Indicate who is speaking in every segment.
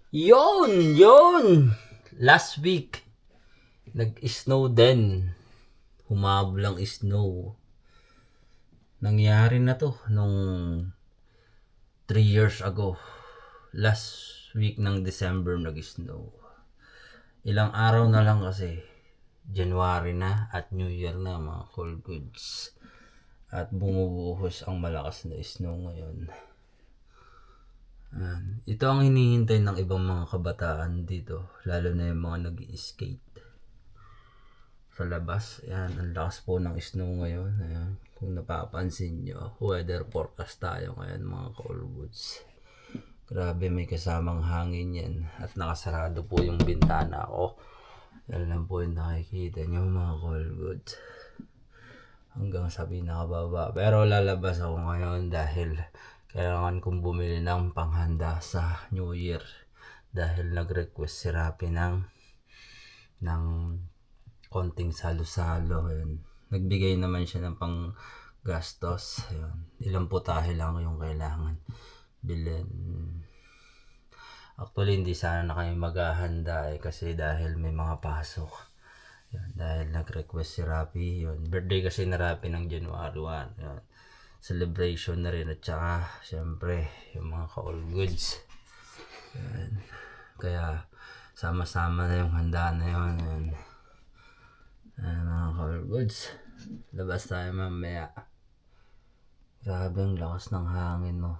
Speaker 1: Yun! Last week, nag-snow din. Humabol ang snow. Nangyari na to nung 3 years ago. Last week ng December nag-snow. Ilang araw na lang kasi. January na at New Year na mga cold goods. At bumubuhos ang malakas na snow ngayon. Ito ang hinihintay ng ibang mga kabataan dito, lalo na yung mga nag-skate sa labas. Ayan, ang lakas po ng snow ngayon. Ayan, kung napapansin nyo, weather forecast tayo ngayon mga coolwoods. Grabe, may kasamang hangin yan at nakasarado po yung bintana ko. Yan lang po yung nakikita nyo mga coolwoods. Hanggang sa pinakababa. Pero lalabas ako ngayon dahil kailangan kong bumili ng panghanda sa New Year. Dahil nag-request si Rapi ng konting salo-salo. Yun. Nagbigay naman siya ng pang gastos. Yun. Ilang putahe lang yung kailangan bilhin. Actually, hindi sana na kami maghahanda kasi dahil may mga pasok. Yan, dahil nag-request si Rapi, yun. Birthday kasi na Rapi ng January 1. Yun. Celebration na rin at saka syempre yung mga ka-all goods. Yan. Kaya sama-sama na yung handa na yun. Yan. Yan, mga ka-all goods. Labas tayo mamaya. Grabe ang lakas ng hangin, no.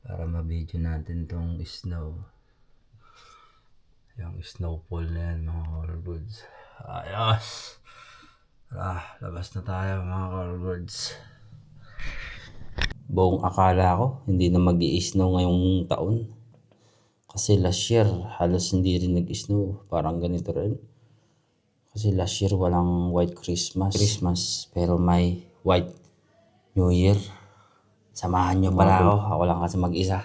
Speaker 1: Para ma-video natin tong snow. Yung snowfall na yan mga all goods. Ayos! Labas na tayo mga all goods. Buong akala ko hindi na mag-i-snow ngayong taon. Kasi last year halos hindi rin nag-snow. Parang ganito rin. Kasi last year walang white Christmas. Pero may white New Year. Samahan nyo pala ako. Ako lang kasi mag-isa.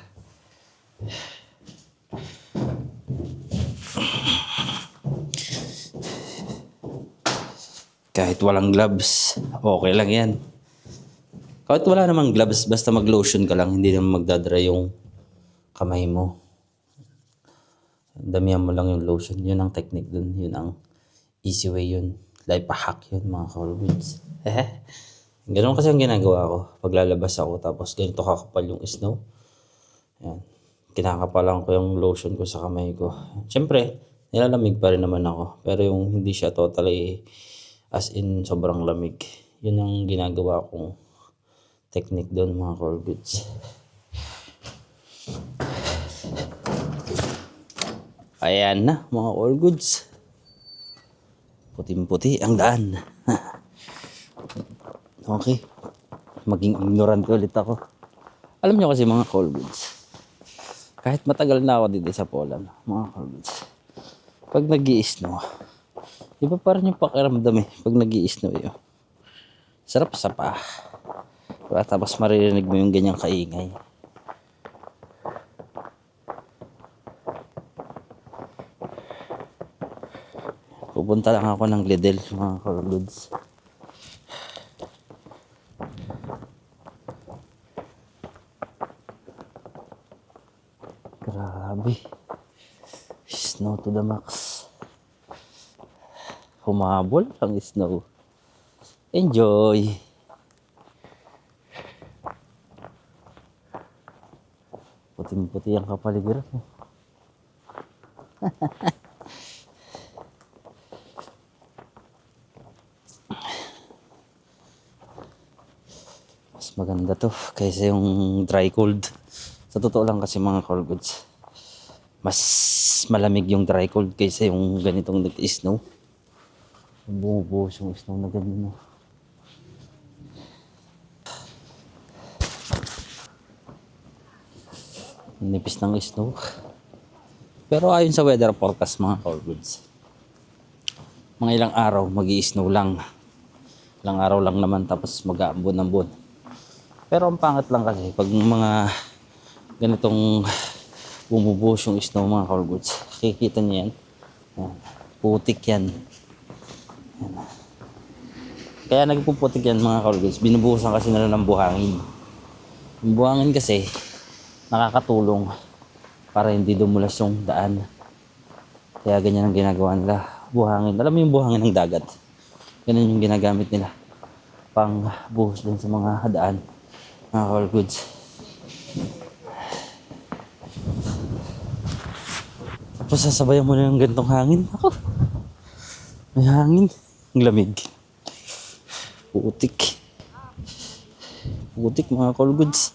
Speaker 1: Kahit walang gloves, okay lang yan. Kahit wala namang gloves, basta mag-lotion ka lang, hindi naman magdadry yung kamay mo. Damihan mo lang yung lotion, yun ang technique dun, yun ang easy way yun. Life hack yun mga colleagues. Ganun kasi ang ginagawa ko. Paglalabas ako tapos ganito kakapal yung snow. Yan. Kinakapalan ko yung lotion ko sa kamay ko. Siyempre, nilalamig pa rin naman ako. Pero yung hindi siya totally as in sobrang lamig. Yun ang ginagawa kong technique doon mga core goods. Ayan na mga core goods. Puting-puti ang daan. Okay. Maging ignorant ulit ako. Alam nyo kasi mga core goods. Kahit matagal na ako dito sa Poland, mga core goods. Pag nag-i-snow, iba pa rin yung pakiramdam pag nag-i-snow yun. Sarap sa pa. Diba? Tapos maririnig mo yung ganyang kaingay. Pupunta lang ako ng Lidl mga kaluluds. Grabe. Snow to the max. Humabol ang snow. Enjoy! Puting-puti ang kapaligiran mo. Mas maganda to kaysa yung dry cold. Sa totoo lang kasi mga cold goods, mas malamig yung dry cold kaysa yung ganitong nag-snow. Bumubuhos yung snow na ganyan, no? Nipis ng snow. Pero ayon sa weather forecast mga cold goods, mga ilang araw mag-i-snow lang. Ilang araw lang naman tapos mag-aambon ng buwan. Pero ang pangat lang kasi pag mga ganitong bumubuhos yung snow mga cold goods, kikita niyo yan. Yan. Putik yan. Yan. Kaya nagpuputik yan mga cold goods. Binubuhusan kasi nila ng buhangin. Yung buhangin kasi nakakatulong para hindi dumulas yung daan. Kaya ganyan ang ginagawa nila. Buhangin. Alam mo yung buhangin ng dagat? Ganun yung ginagamit nila. Pang buhos dun sa mga daan. Mga all goods. Tapos sasabayan mo na yung gantong hangin. Ako. May hangin. Ang lamig. Putik. Putik mga all goods.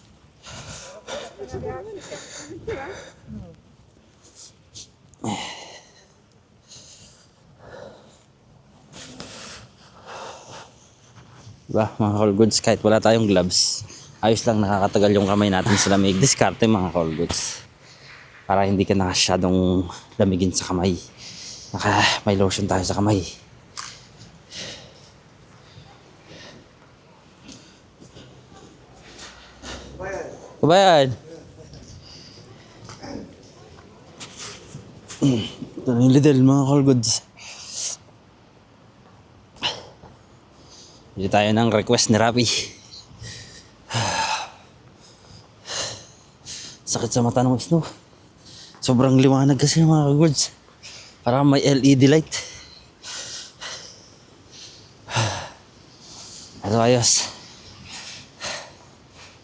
Speaker 1: Diba mga call goods, kahit wala tayong gloves, ayos lang, nakakatagal yung kamay natin sa lamig. Diskarte mga call goods, para hindi ka nakasyadong lamigin sa kamay. May lotion tayo sa kamay. Kabayan, ito na yung Lidl mga call goods. Hindi tayo ng request ni Rapi. Sakit sa mata ng Snow. Sobrang liwanag kasi mga words. Parang may LED light. Pero ayos.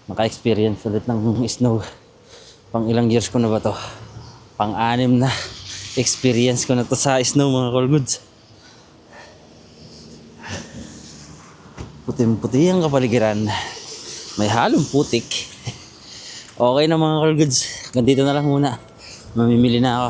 Speaker 1: Naka-experience ulit ng snow. Pang ilang years ko na ba to? Pang-anim na experience ko na to sa snow mga colgoods. Puting-puti ang kapaligiran. May halong putik. Okay na mga colgoods. Ganito na lang muna. Mamimili na ako.